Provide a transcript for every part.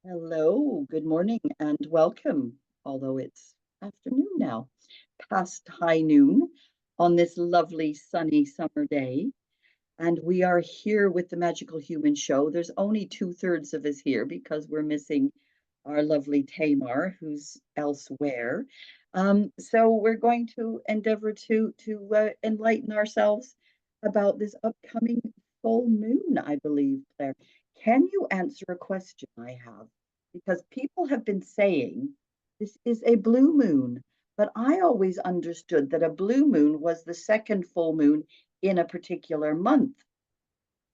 Hello, good morning, and welcome. Although it's afternoon now, past high noon on this lovely sunny summer day. And we are here with the Magical Human Show. There's only two-thirds of us here because we're missing our lovely Tamar, who's elsewhere. So we're going to endeavor to enlighten ourselves about this upcoming full moon, I believe, Claire. Can you answer a question I have? Because people have been saying this is a blue moon, but I always understood that a blue moon was the second full moon in a particular month.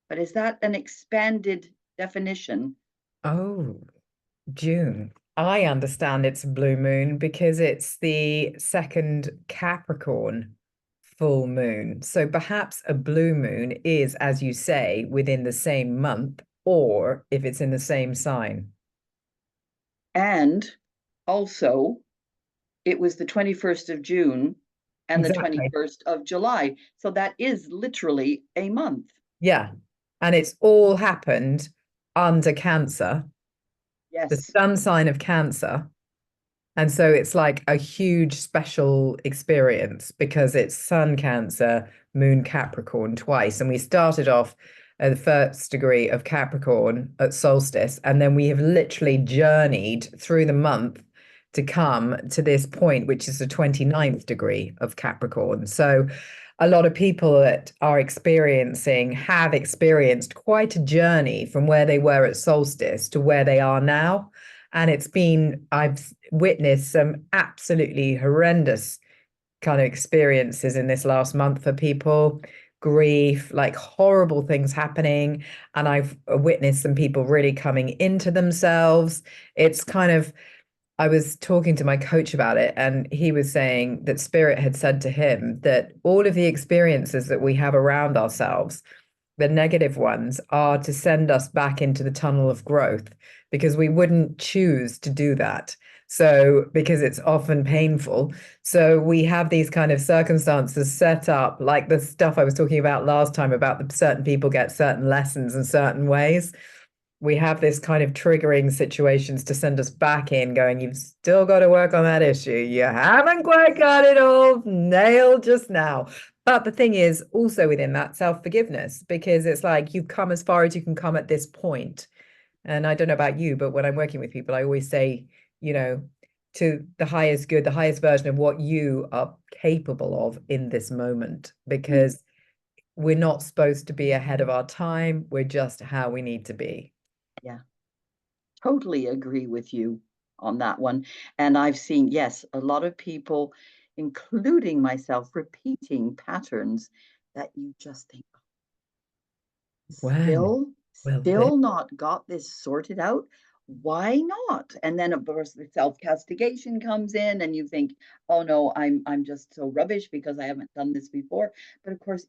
But is that an expanded definition? Oh, June. I understand it's a blue moon because it's the second Capricorn full moon. So perhaps a blue moon is, as you say, within the same month, or if it's in the same sign. And also, it was the 21st of June and the Exactly. 21st of July. So that is literally a month. Yeah. And it's all happened under Cancer, the Yes. sun sign of Cancer. And so it's like a huge special experience because it's Sun Cancer, Moon Capricorn twice. And we started off at the first degree of Capricorn at solstice. And then we have literally journeyed through the month to come to this point, which is the 29th degree of Capricorn. So a lot of people that are experiencing have experienced quite a journey from where they were at solstice to where they are now. And I've witnessed some absolutely horrendous kind of experiences in this last month for people, grief, like horrible things happening. And I've witnessed some people really coming into themselves. It's kind of, I was talking to my coach about it, and he was saying that Spirit had said to him that all of the experiences that we have around ourselves, the negative ones, are to send us back into the tunnel of growth because we wouldn't choose to do that. So, because it's often painful. So, we have these kind of circumstances set up, like the stuff I was talking about last time about the certain people get certain lessons in certain ways. We have this kind of triggering situations to send us back in, going, you've still got to work on that issue. You haven't quite got it all nailed just now. But the thing is also within that self-forgiveness, because it's like you've come as far as you can come at this point. And I don't know about you, but when I'm working with people, I always say, you know, to the highest good, the highest version of what you are capable of in this moment, Mm, because we're not supposed to be ahead of our time. We're just how we need to be. yeah, totally agree with you on that one. And I've seen, yes, a lot of people, including myself, repeating patterns that you just think, Wow. still, Well, there. still not got this sorted out. Why not? And then of course the self-castigation comes in and you think, oh no, I'm just so rubbish because I haven't done this before. But of course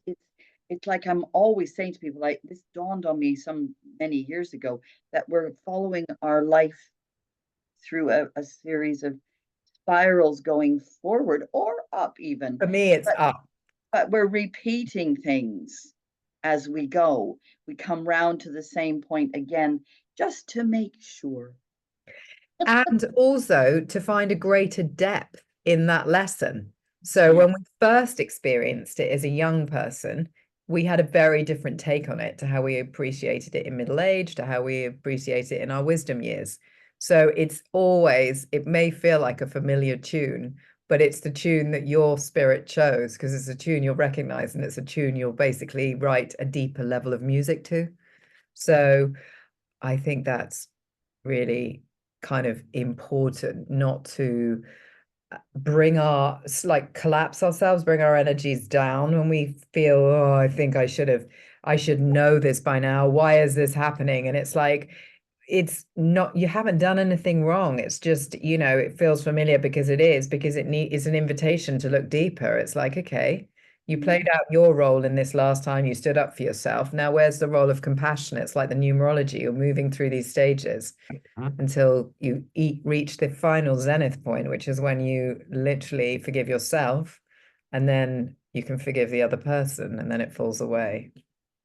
it's like I'm always saying to people, like this dawned on me some many years ago, that we're following our life through a series of spirals going forward or up even. For me, it's But up. but we're repeating things as we go. We come round to the same point again just to make sure. And also to find a greater depth in that lesson. So Yeah. when we first experienced it as a young person, we had a very different take on it to how we appreciated it in middle age, to how we appreciate it in our wisdom years. So it's always, it may feel like a familiar tune, but it's the tune that your spirit chose because it's a tune you'll recognize and it's a tune you'll basically write a deeper level of music to. So I think that's really kind of important not to bring our like collapse ourselves, bring our energies down when we feel, oh, I think I should know this by now. Why is this happening? And it's like, it's not, you haven't done anything wrong. It's just, it feels familiar because it's an invitation to look deeper. It's like, okay, you Yeah. played out your role in this last time, you stood up for yourself. Now, where's the role of compassion? It's like the numerology, you're moving through these stages until you reach the final zenith point, which is when you literally forgive yourself and then you can forgive the other person and then it falls away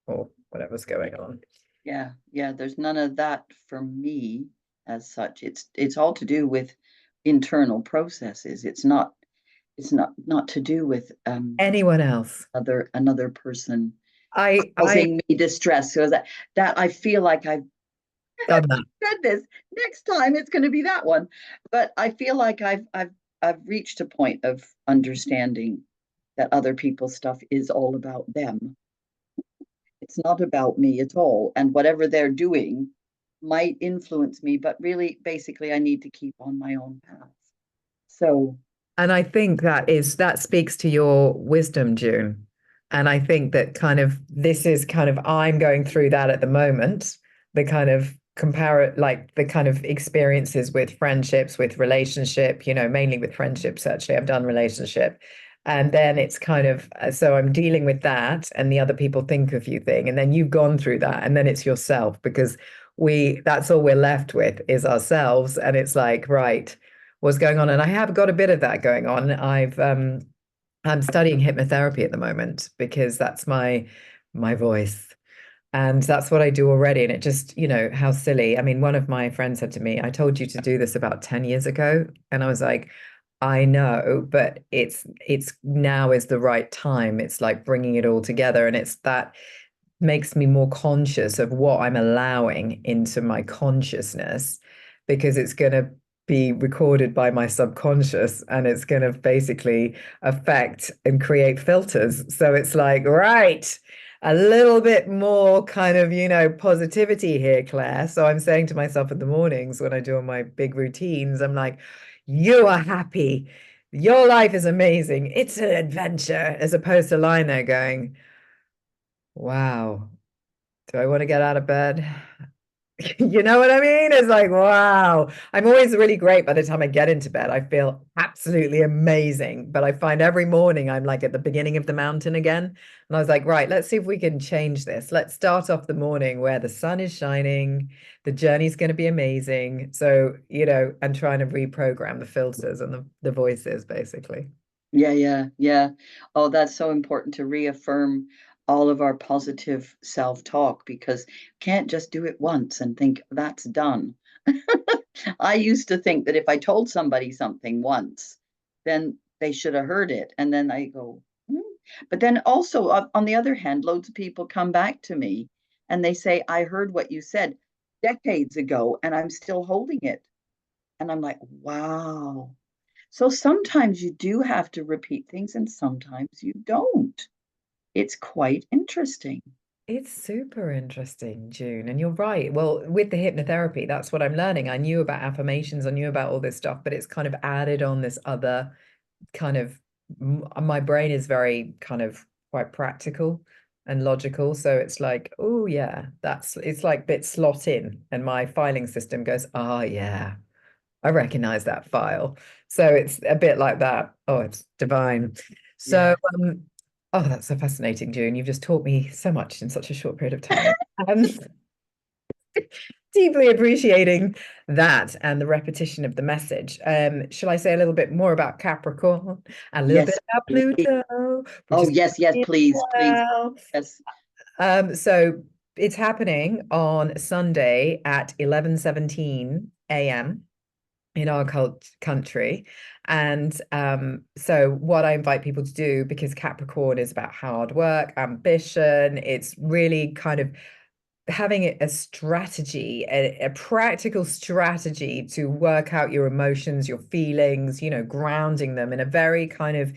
or whatever's going on. Yeah. Yeah. There's none of that for me. as such. It's all to do with internal processes. It's not to do with Anyone else? another person I causing me distress. So that I feel like I've done that. said this. Next time it's going to be that one. But I feel like I've reached a point of understanding that other people's stuff is all about them. It's not about me at all. And whatever they're doing might influence me, but really, basically, I need to keep on my own path. So, And I think that speaks to your wisdom, June. And I think that kind of this is kind of I'm going through that at the moment, the kind of compare like the kind of experiences with friendships, with relationship, mainly with friendships, actually. I've done relationship. And then it's kind of so I'm dealing with that and the other people think of you thing. And then you've gone through that. And then it's yourself because that's all we're left with is ourselves. And it's like, right, what's going on? And I have got a bit of that going on. I'm studying hypnotherapy at the moment because that's my voice. And that's what I do already. And it just, how silly. I mean, one of my friends said to me, I told you to do this about 10 years ago. And I was like, I know, but it's now is the right time. It's like bringing it all together. And it's that makes me more conscious of what I'm allowing into my consciousness because it's going to be recorded by my subconscious and it's going to basically affect and create filters. So it's like, right, a little bit more kind of, positivity here, Claire. So I'm saying to myself in the mornings when I do all my big routines, I'm like, you are happy. Your life is amazing. It's an adventure, as opposed to lying there going, wow, do I want to get out of bed? You know what I mean? It's like, wow. I'm always really great by the time I get into bed. I feel absolutely amazing. But I find every morning I'm like at the beginning of the mountain again. And I was like, right, let's see if we can change this. Let's start off the morning where the sun is shining. The journey's going to be amazing. So, and trying to reprogram the filters and the voices, basically. yeah, yeah, yeah. Oh, that's so important to reaffirm all of our positive self-talk because can't just do it once and think that's done. I used to think that if I told somebody something once, then they should have heard it. And then I go, "Hmm." But then also, on the other hand, loads of people come back to me and they say, I heard what you said decades ago and I'm still holding it. And I'm like, wow. So sometimes you do have to repeat things and sometimes you don't. It's quite interesting. It's super interesting, June. And you're right. Well, with the hypnotherapy, that's what I'm learning. I knew about affirmations, I knew about all this stuff, but it's kind of added on this other kind of, my brain is very kind of quite practical and logical. So it's like, oh, yeah, it's like bit slot in. And my filing system goes, oh, yeah, I recognize that file. So it's a bit like that. Oh, it's divine. So, Yeah. oh, that's so fascinating, June. You've just taught me so much in such a short period of time. Um, deeply appreciating that and the repetition of the message. Shall I say a little bit more about Capricorn, a little bit Yes. about Please. Pluto, which Oh, is yes, yes, please, please. well. Yes. So it's happening on Sunday at 11:17 a.m. in our country. And so what I invite people to do, because Capricorn is about hard work, ambition, it's really kind of having a strategy, a practical strategy to work out your emotions, your feelings, grounding them in a very kind of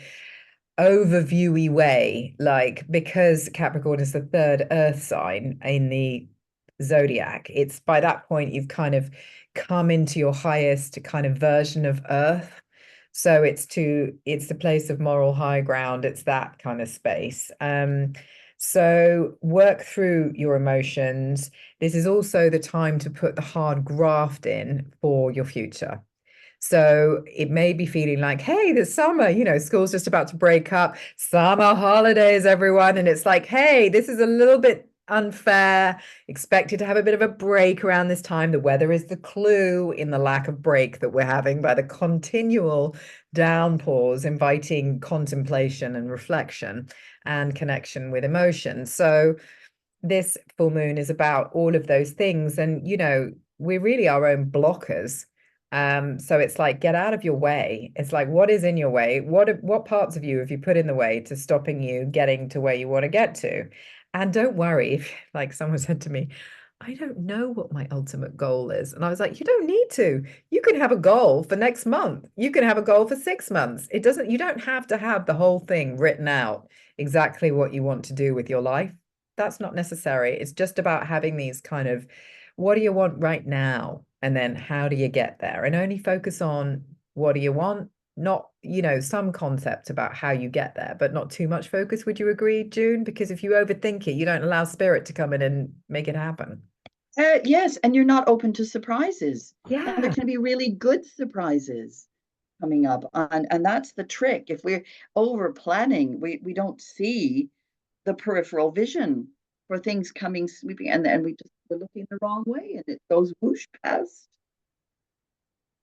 overviewy way, like because Capricorn is the third earth sign in the zodiac, it's by that point you've kind of come into your highest kind of version of earth. So it's the place of moral high ground, it's that kind of space. So work through your emotions. This is also the time to put the hard graft in for your future. So it may be feeling like, hey, the summer, school's just about to break up, summer holidays, everyone. And it's like, hey, this is a little bit unfair. Expected to have a bit of a break around this time. The weather is the clue in the lack of break that we're having by the continual downpours, inviting contemplation and reflection and connection with emotion. So this full moon is about all of those things. And, we're really our own blockers. So it's like get out of your way. It's like what is in your way? What parts of you have you put in the way to stopping you getting to where you want to get to? And don't worry if, like someone said to me, I don't know what my ultimate goal is. And I was like, you don't need to. You can have a goal for next month. You can have a goal for 6 months. You don't have to have the whole thing written out exactly what you want to do with your life. That's not necessary. It's just about having these kind of, what do you want right now? And then how do you get there? And only focus on what do you want, not, some concept about how you get there, but not too much focus. Would you agree, June? Because if you overthink it, you don't allow spirit to come in and make it happen. Yes, and you're not open to surprises. And there Yeah. can be really good surprises coming up. And that's the trick. If we're over planning, we don't see the peripheral vision for things coming sweeping, and we're looking the wrong way and it goes whoosh past,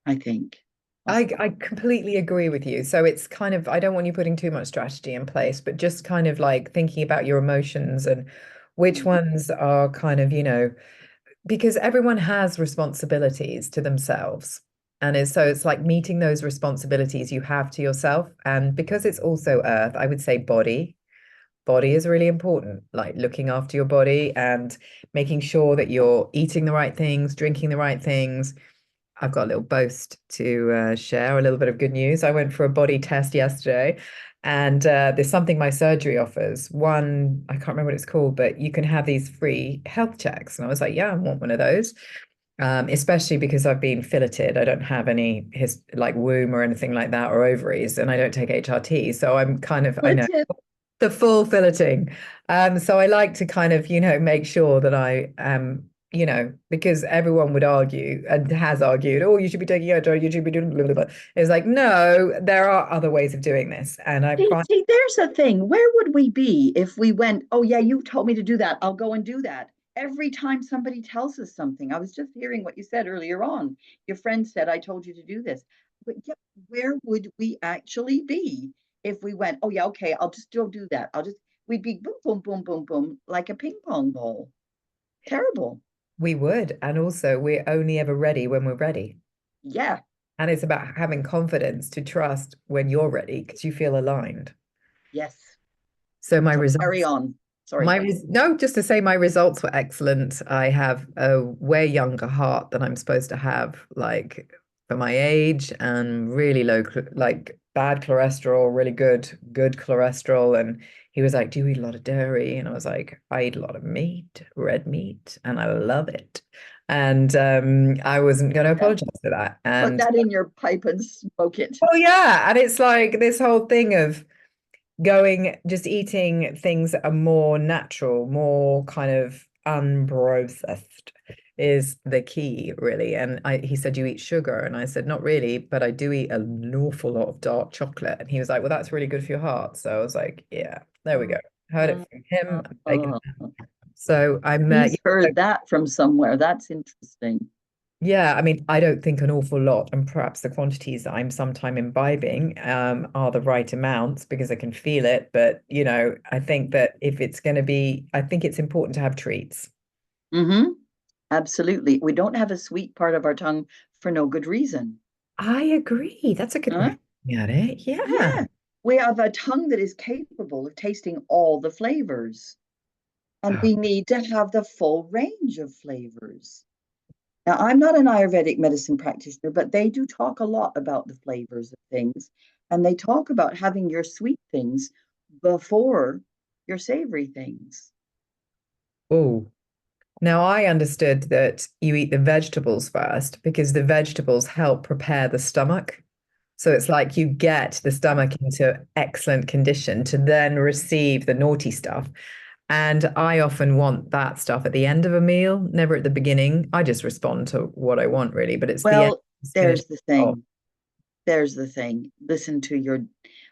I think, possibly. I completely agree with you. So it's kind of, I don't want you putting too much strategy in place, but just kind of like thinking about your emotions and which Mm. ones are kind of, because everyone has responsibilities to themselves. So it's like meeting those responsibilities you have to yourself. And because it's also earth, I would say body is really important, like looking after your body and making sure that you're eating the right things, drinking the right things. I've got a little boast to share, a little bit of good news. I went for a body test yesterday, and there's something my surgery offers. One, I can't remember what it's called, but you can have these free health checks. And I was like, yeah, I want one of those. Especially because I've been filleted. I don't have any like womb or anything like that or ovaries, and I don't take HRT. So I'm kind of, I Good know tip. the full filleting. So I like to kind of, make sure that I am, because everyone would argue and has argued, oh, you should be taking out, you should be doing blah, blah, blah. It's like, no, there are other ways of doing this. And I find See, there's the thing. Where would we be if we went, oh, yeah, you told me to do that. I'll go and do that. Every time somebody tells us something, I was just hearing what you said earlier on. Your friend said, I told you to do this. But yeah, where would we actually be if we went, oh, yeah, okay, I'll just go do that. We'd be boom, boom, boom, boom, boom, like a ping pong ball. Terrible. we would. And also, we're only ever ready when we're ready. Yeah, And it's about having confidence to trust when you're ready because you feel aligned. yes. So my So carry results on. Sorry. No, just to say my results were excellent. I have a way younger heart than I'm supposed to have, like for my age, and really low, like bad cholesterol, really good cholesterol. And he was like, "Do you eat a lot of dairy?" And I was like, "I eat a lot of meat, red meat, and I love it." And I wasn't going to Yeah. apologize for that. Put And that in your pipe and smoke it. oh yeah, and it's like this whole thing of just eating things that are more natural, more kind of unprocessed is the key, really. And he said, you eat sugar? And I said, not really, but I do eat an awful lot of dark chocolate. And he was like, well, that's really good for your heart. So I was like, yeah, there we go. Heard it from him. I'm taking it. So I'm, He's heard that from somewhere. That's interesting. yeah, I mean, I don't think an awful lot, and perhaps the quantities that I'm sometime imbibing are the right amounts because I can feel it. But, I think that if it's going to be, I think it's important to have treats. Hmm. Absolutely. We don't have a sweet part of our tongue for no good reason. I agree. That's a good way Huh? of looking at it. Yeah. Yeah. We have a tongue that is capable of tasting all the flavors, and Oh, we need to have the full range of flavors. Now, I'm not an Ayurvedic medicine practitioner, but they do talk a lot about the flavors of things, and they talk about having your sweet things before your savory things. oh. Now I understood that you eat the vegetables first because the vegetables help prepare the stomach. So it's like you get the stomach into excellent condition to then receive the naughty stuff. And I often want that stuff at the end of a meal, never at the beginning. I just respond to what I want, really, but it's the end. Well, It's finished there's the off. thing. There's the thing. Listen to your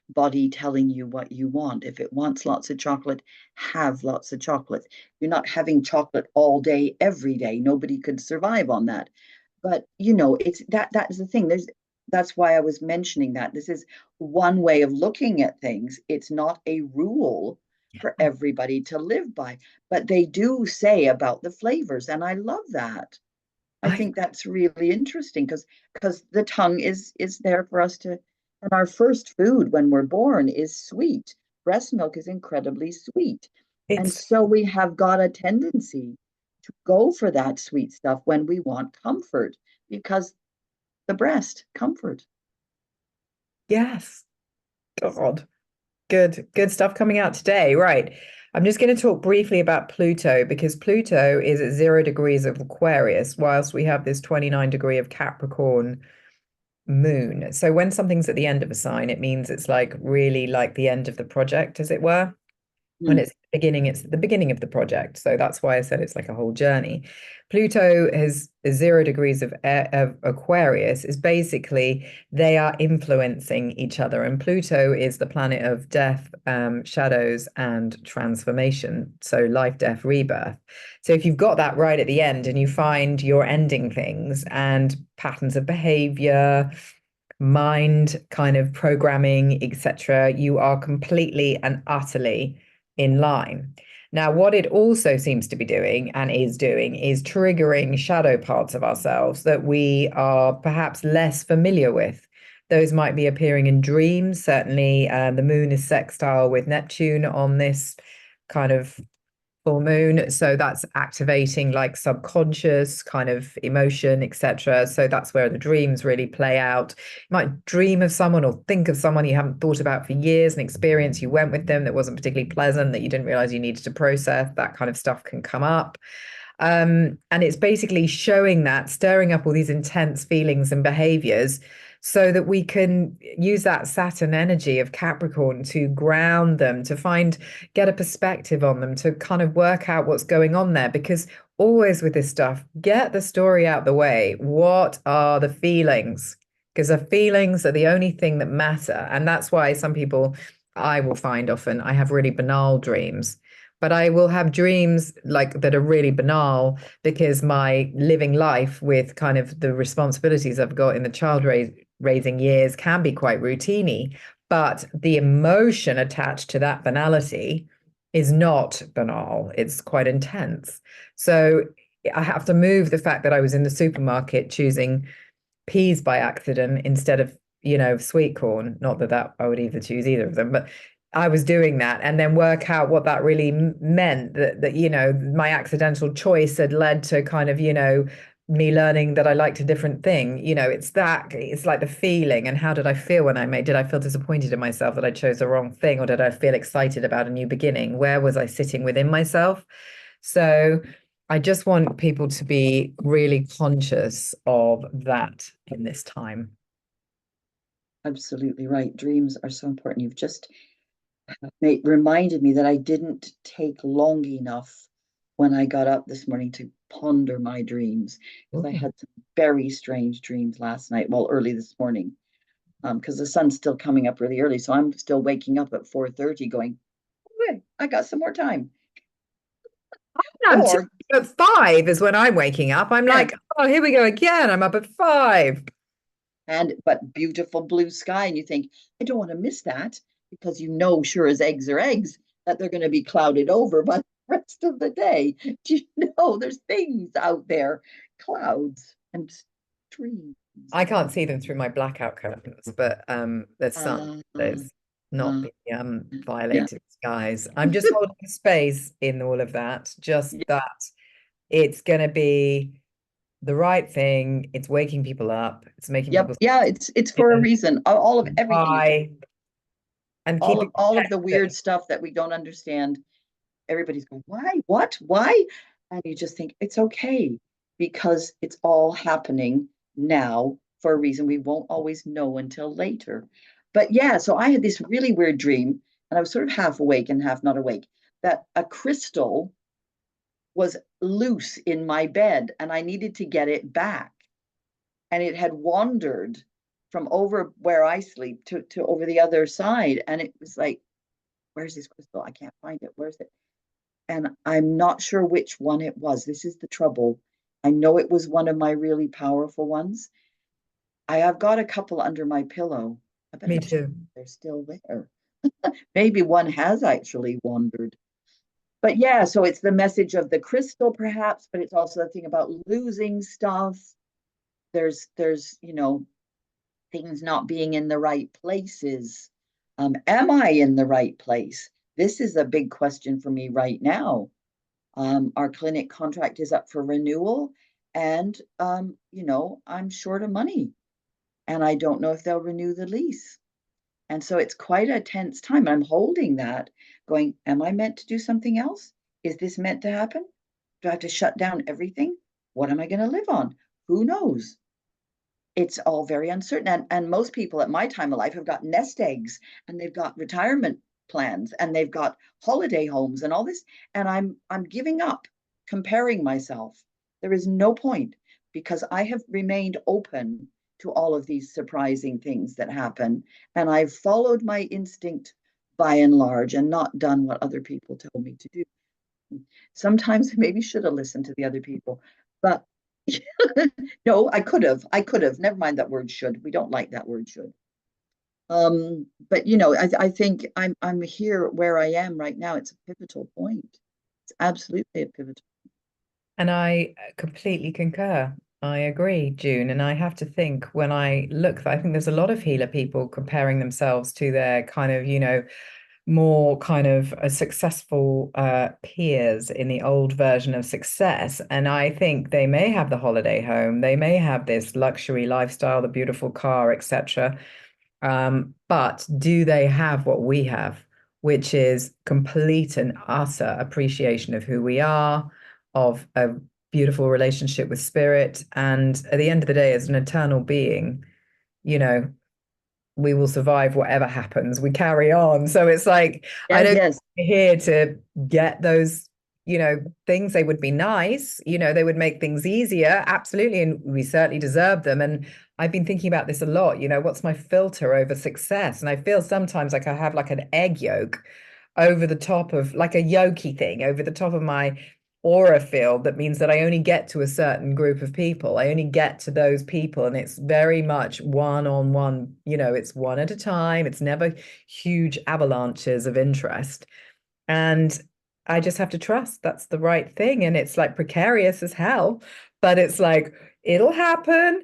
body telling you what you want. If it wants lots of chocolate, have lots of chocolate. You're not having chocolate all day, every day. Nobody could survive on that. But it's that is the thing. That's why I was mentioning that. This is one way of looking at things. It's not a rule for everybody to live by, but they do say about the flavors, and I love that. I think that's really interesting because the tongue is there for us to, and our first food when we're born is sweet. Breast milk is incredibly sweet. And It's so we have got a tendency to go for that sweet stuff when we want comfort because the breast, comfort. yes, God. Good stuff coming out today. Right. I'm just going to talk briefly about Pluto because Pluto is at 0 degrees of Aquarius, whilst we have this 29 degree of Capricorn moon. So when something's at the end of a sign, it means it's like really like the end of the project, as it were. When it's the beginning of the project. So that's why I said it's like a whole journey. Pluto has 0 degrees of Aquarius is basically they are influencing each other. And Pluto is the planet of death, shadows, and transformation. So life, death, rebirth. So if you've got that right at the end and you find you're ending things and patterns of behavior, mind kind of programming, etc., you are completely and utterly in line. Now, what it also seems to be doing and is doing is triggering shadow parts of ourselves that we are perhaps less familiar with. Those might be appearing in dreams. Certainly, the moon is sextile with Neptune on this kind of full moon, so that's activating like subconscious kind of emotion, etc. So that's where the dreams really play out. You might dream of someone or think of someone you haven't thought about for years, an experience you went with them that wasn't particularly pleasant, that you didn't realize you needed to process. That kind of stuff can come up. And it's basically showing that, stirring up all these intense feelings and behaviors so that we can use that Saturn energy of Capricorn to ground them, to get a perspective on them, to kind of work out what's going on there. Because always with this stuff, get the story out the way. What are the feelings? Because the feelings are the only thing that matter. And that's why some people, I will find often, I have really banal dreams. But I will have dreams like that are really banal because my living life with kind of the responsibilities I've got in the raising years can be quite routiny. But the emotion attached to that banality is not banal. It's quite intense. So I have to move the fact that I was in the supermarket choosing peas by accident instead of, sweet corn. Not that I would either choose either of them, but I was doing that and then work out what that really meant that my accidental choice had led to kind of, me learning that I liked a different thing. It's like the feeling and how did I feel when did I feel disappointed in myself that I chose the wrong thing, or did I feel excited about a new beginning? Where was I sitting within myself? So I just want people to be really conscious of that in this time. Absolutely right. Dreams are so important. You've just reminded me that I didn't take long enough when I got up this morning to ponder my dreams because I Ooh. had some very strange dreams last night, well, early this morning, because the sun's still coming up really early. So I'm still waking up at 4:30 going, okay, I got some more time. I'm t- Or, at 5 is when I'm waking up. I'm yeah, like, oh, here we go again. I'm up at 5. but beautiful blue sky. And you think, I don't want to miss that because sure as eggs are eggs, that they're going to be clouded over by the rest of the day. Do you know there's things out there, clouds and streams? I can't see them through my blackout curtains, but there's sun. Uh, There's not uh, the yeah, violated skies. I'm just holding space in all of that, just yeah, that it's going to be the right thing. It's waking people up. It's making yep, people yeah. It's for a reason. All of everything is why and keeping all of the weird connected. stuff that we don't understand. Everybody's going, why? What? Why? And you just think it's okay because it's all happening now for a reason we won't always know until later. But yeah, so I had this really weird dream, and I was sort of half awake and half not awake, that a crystal was loose in my bed and I needed to get it back. And it had wandered from over where I sleep to over the other side. And it was like, where's this crystal? I can't find it. Where's it? And I'm not sure which one it was. This is the trouble. I know it was one of my really powerful ones. I have got a couple under my pillow. I Me better check too. if they're still there. Maybe one has actually wandered. but yeah, so it's the message of the crystal perhaps, but it's also the thing about losing stuff. There's things not being in the right places. Am I in the right place? This is a big question for me right now. Our clinic contract is up for renewal, and I'm short of money, and I don't know if they'll renew the lease. And so it's quite a tense time. I'm holding that, going, am I meant to do something else? Is this meant to happen? Do I have to shut down everything? What am I going to live on? Who knows? It's all very uncertain. And most people at my time of life have got nest eggs, and they've got retirement plans, and they've got holiday homes and all this. And I'm giving up comparing myself. There is no point, because I have remained open to all of these surprising things that happen. And I've followed my instinct by and large, and not done what other people told me to do. Sometimes I maybe should have listened to the other people, but no, I could have. I could have. Never mind that word should. We don't like that word should. But I think I'm here where I am right now. It's a pivotal point. It's absolutely a pivotal. And I completely concur. I agree, June. And I have to think when I look, I think there's a lot of healer people comparing themselves to their kind of, more kind of a successful peers in the old version of success. And I think they may have the holiday home, they may have this luxury lifestyle, the beautiful car, etc. But do they have what we have, which is complete and utter appreciation of who we are, of a beautiful relationship with spirit, and at the end of the day, as an eternal being, you know, we will survive whatever happens. We carry on. So it's like, I Yes, don't yes. here to get those, things. They would be nice, they would make things easier. Absolutely. And we certainly deserve them. And I've been thinking about this a lot, what's my filter over success? And I feel sometimes like I have like an egg yolk over the top of like a yolky thing over the top of my aura field that means that I only get to a certain group of people. I only get to those people. And it's very much one on one, it's one at a time. It's never huge avalanches of interest. And I just have to trust that's the right thing. And it's like precarious as hell, but it's like, it'll happen.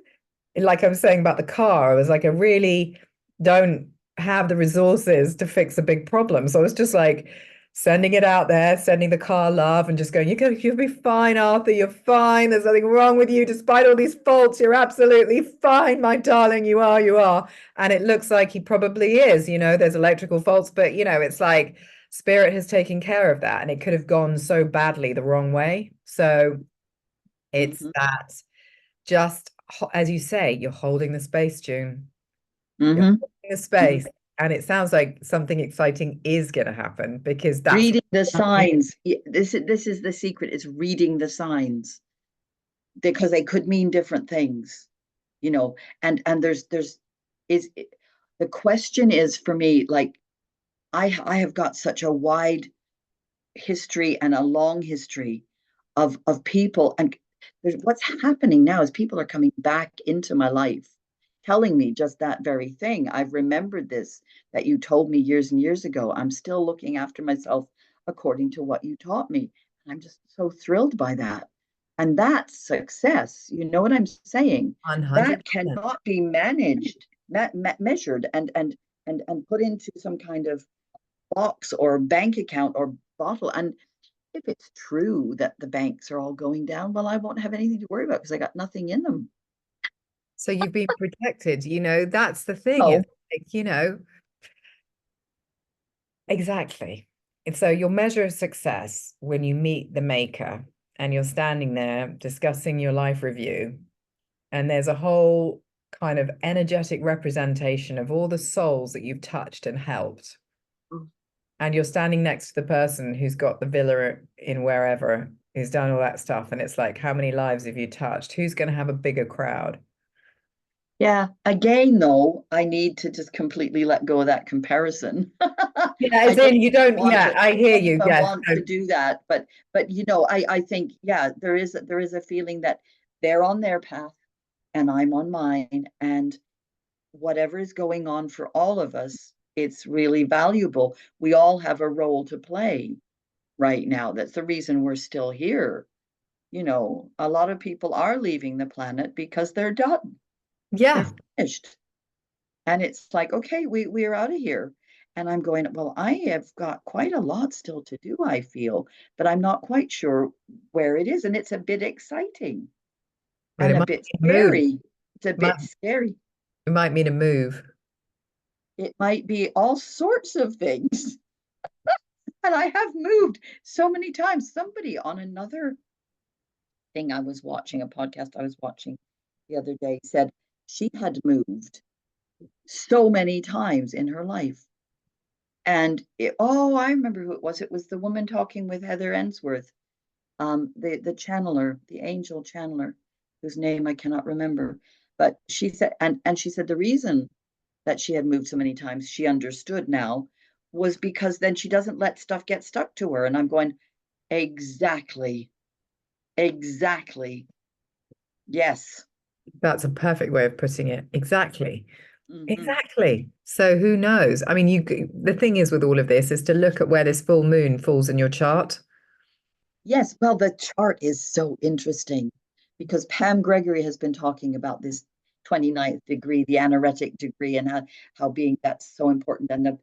Like I was saying about the car, I was like, I really don't have the resources to fix a big problem. So I was just like sending it out there, sending the car love and just going, you'll be fine, Arthur. You're fine. There's nothing wrong with you. Despite all these faults, you're absolutely fine, my darling. You are, you are. And it looks like he probably is, there's electrical faults, but it's like spirit has taken care of that. And it could have gone so badly the wrong way. So it's Mm-hmm. that just, as you say, you're holding the space, June. You're Mm-hmm. holding the space. And it sounds like something exciting is going to happen because that's Reading the what it is. signs. This is the secret, is reading the signs, because they could mean different things, and there's is the question is for me, like, I have got such a wide history and a long history of people, and what's happening now is people are coming back into my life telling me just that very thing. I've remembered this that you told me years and years ago. I'm still looking after myself according to what you taught me. I'm just so thrilled by that. And that's success. You know what I'm saying? That 100%. cannot be managed, measured, and put into some kind of box or bank account or bottle. And if it's true that the banks are all going down, well, I won't have anything to worry about because I got nothing in them. So you've been protected, that's the thing. It's No. like, exactly. And so your measure of success when you meet the maker and you're standing there discussing your life review, and there's a whole kind of energetic representation of all the souls that you've touched and helped. And you're standing next to the person who's got the villa in wherever, who's done all that stuff. And it's like, how many lives have you touched? Who's going to have a bigger crowd? Yeah. Again, though, I need to just completely let go of that comparison. Yeah, I as don't in you don't, want yeah, to. I hear I don't know you. if I Yes. want So to do that, but I think, yeah, there is a feeling that they're on their path and I'm on mine, and whatever is going on for all of us, it's really valuable. We all have a role to play. right now. That's the reason we're still here. A lot of people are leaving the planet because they're done. They're Yeah, finished. And it's like, okay, we're out of here. And I'm going, well, I have got quite a lot still to do, I feel, but I'm not quite sure where it is. And it's a bit exciting well, and it a might bit be a move. scary. It's a Might, bit scary. it might mean a move. It might be all sorts of things. And I have moved so many times. Somebody on another thing I was watching, a podcast I was watching the other day, said she had moved so many times in her life. And I remember who it was. It was the woman talking with Heather Ensworth, the channeler, the angel channeler, whose name I cannot remember. But she said, and she said the reason that she had moved so many times, she understood now, was because then she doesn't let stuff get stuck to her. And I'm going, exactly, exactly. Yes. That's a perfect way of putting it. Exactly. Hmm. Exactly. So who knows? I mean, the thing is with all of this is to look at where this full moon falls in your chart. Yes. Well, the chart is so interesting because Pam Gregory has been talking about this 29th degree, the anaretic degree, and how being that's so important, and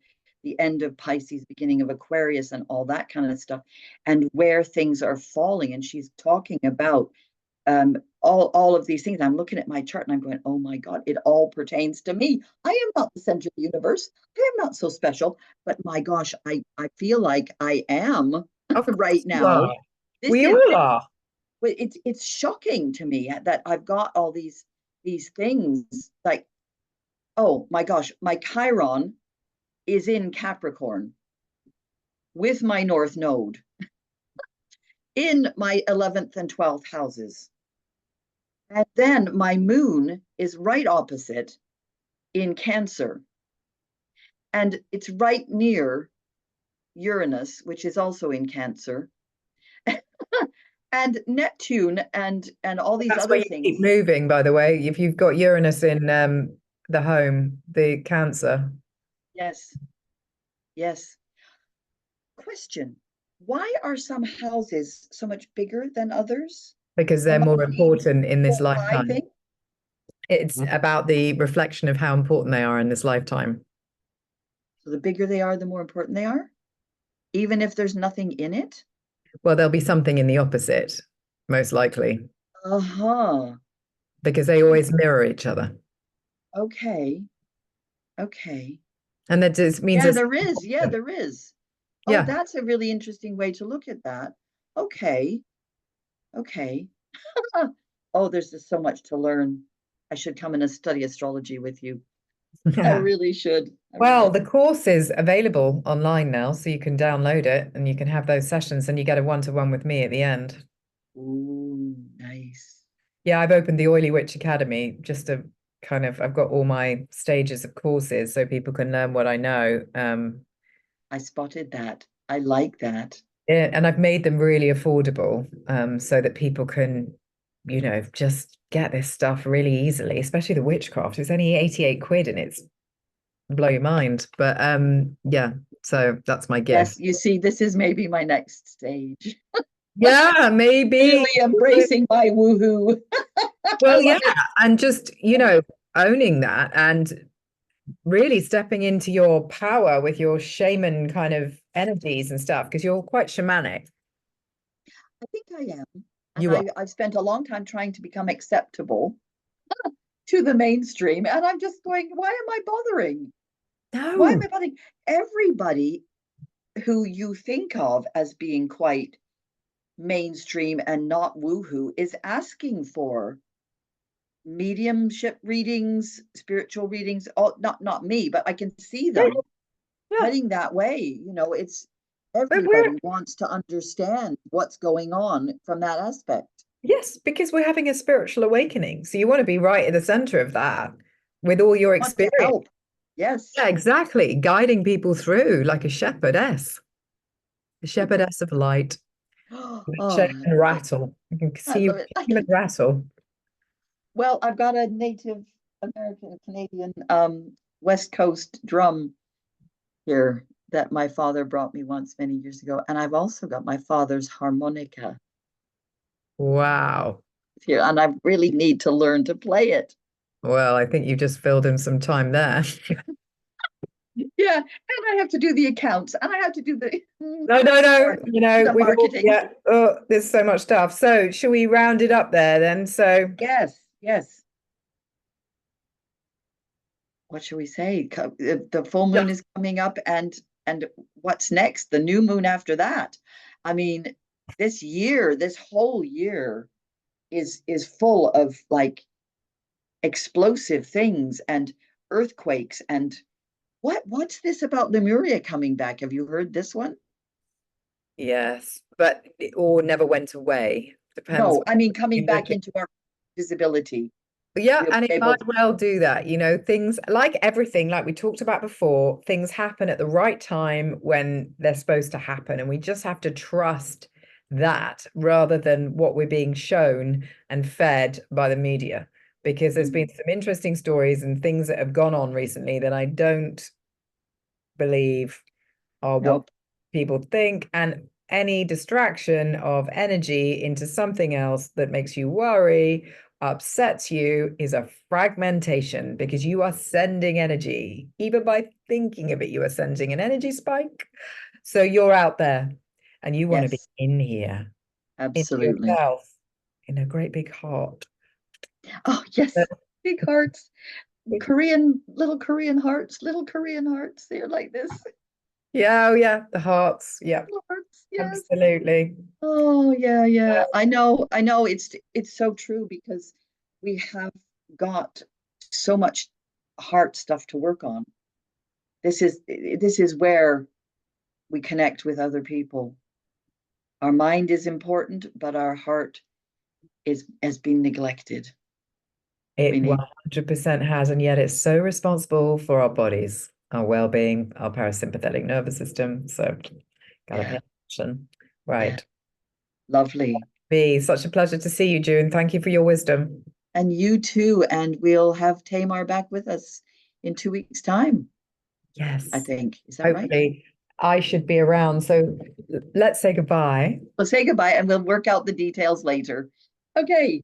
the end of Pisces, beginning of Aquarius, and all that kind of stuff, and where things are falling. And she's talking about all of these things. I'm looking at my chart and I'm going, oh my God, it all pertains to me. I am not the center of the universe. I am not so special, but my gosh, I feel like I am Of right course you now. are. This We is all are. it's shocking to me that I've got all these things like, oh my gosh, my Chiron is in Capricorn with my North Node in my 11th and 12th houses. And then my moon is right opposite in Cancer. And it's right near Uranus, which is also in Cancer, and Neptune and all these That's where other you keep things. moving, by the way. If you've got Uranus in the home, the Cancer, Yes, yes. Question. Why are some houses so much bigger than others? because they're Am I more being important in this lifetime. overriding? It's about the reflection of how important they are in this lifetime. So the bigger they are, the more important they are, even if there's nothing in it? Well, there'll be something in the opposite, most likely, Uh-huh. because they always mirror each other. Okay. Okay. And that just means Yeah, it's there is. Yeah, important. there is. Oh, Yeah. that's a really interesting way to look at that. Okay. Okay. Oh, there's just so much to learn. I should come in and study astrology with you. I Yeah. really should. I Well, really. the course is available online now, so you can download it and you can have those sessions and you get a one-to-one with me at the end. Ooh, nice. Yeah, I've opened the Oily Witch Academy just to I've got all my stages of courses so people can learn what I know. I spotted that. I like that. Yeah, and I've made them really affordable, so that people can, just get this stuff really easily, especially the witchcraft. It's only 88 quid and it's blow your mind. But yeah, so that's my gift. Yes, you see, this is maybe my next stage. Yeah, maybe. Really embracing my woohoo. I Well, yeah, love it. and just, owning that and really stepping into your power with your shaman kind of energies and stuff, because you're quite shamanic. I think I am. And You are. I've spent a long time trying to become acceptable to the mainstream. And I'm just going, why am I bothering? Why am No. I bothering? Everybody who you think of as being quite mainstream and not woohoo is asking for mediumship readings, spiritual readings. All not me, but I can see Yeah, them yeah. heading that way. It's But we're everybody wants to understand what's going on from that aspect. Yes, because we're having a spiritual awakening. So you want to be right at the center of that with all your Want to experience. help. Yes. Yeah, exactly. Guiding people through like a shepherdess of light. Oh, Shake I and love it. rattle. You can I see you love it. shake and rattle. Well, I've got a Native American Canadian West Coast drum here. that my father brought me once many years ago. And I've also got my father's harmonica Wow. here, and I really need to learn to play it. Well, I think you just filled in some time there. Yeah, and I have to do the accounts, and I have to do the No, no, no. the We've all, marketing. yeah. Oh, there's so much stuff. So, shall we round it up there then? So, Yes, yes. What should we say? The full moon yeah. is coming up, and what's next? The new moon after that. I mean, this year, this whole year is full of like explosive things and earthquakes and what's this about Lemuria coming back? Have you heard this one? Yes, but it all never went away. Depends No, what I mean coming you look back at. into our visibility. Yeah, We'll and be it able might to, well do that. Things like everything, like we talked about before, things happen at the right time when they're supposed to happen. And we just have to trust that rather than what we're being shown and fed by the media. Because there's been some interesting stories and things that have gone on recently that I don't believe are what nope. people think, and any distraction of energy into something else that makes you worry, upsets you, is a fragmentation because you are sending energy. Even by thinking of it, you are sending an energy spike. So you're out there and you want to be Yes, in here, into absolutely. yourself, in a great big heart. Oh, yes. But Big hearts. Little Korean hearts. They're like this. yeah, oh yeah, the hearts. Yeah, Little hearts, yes. absolutely. Oh, yeah, yeah. I know it's so true because we have got so much heart stuff to work on. This is where we connect with other people. Our mind is important, but our heart is has been neglected. We It need, 100% has, and yet it's so responsible for our bodies, our well-being, our parasympathetic nervous system. So, gotta pay yeah, attention. yeah, Right. lovely. Be such a pleasure to see you, June. Thank you for your wisdom. And you too. And we'll have Tamar back with us in 2 weeks' time, I Yes, think. Is that right? hopefully I should be around. So let's say goodbye. We'll say goodbye and we'll work out the details later. Okay.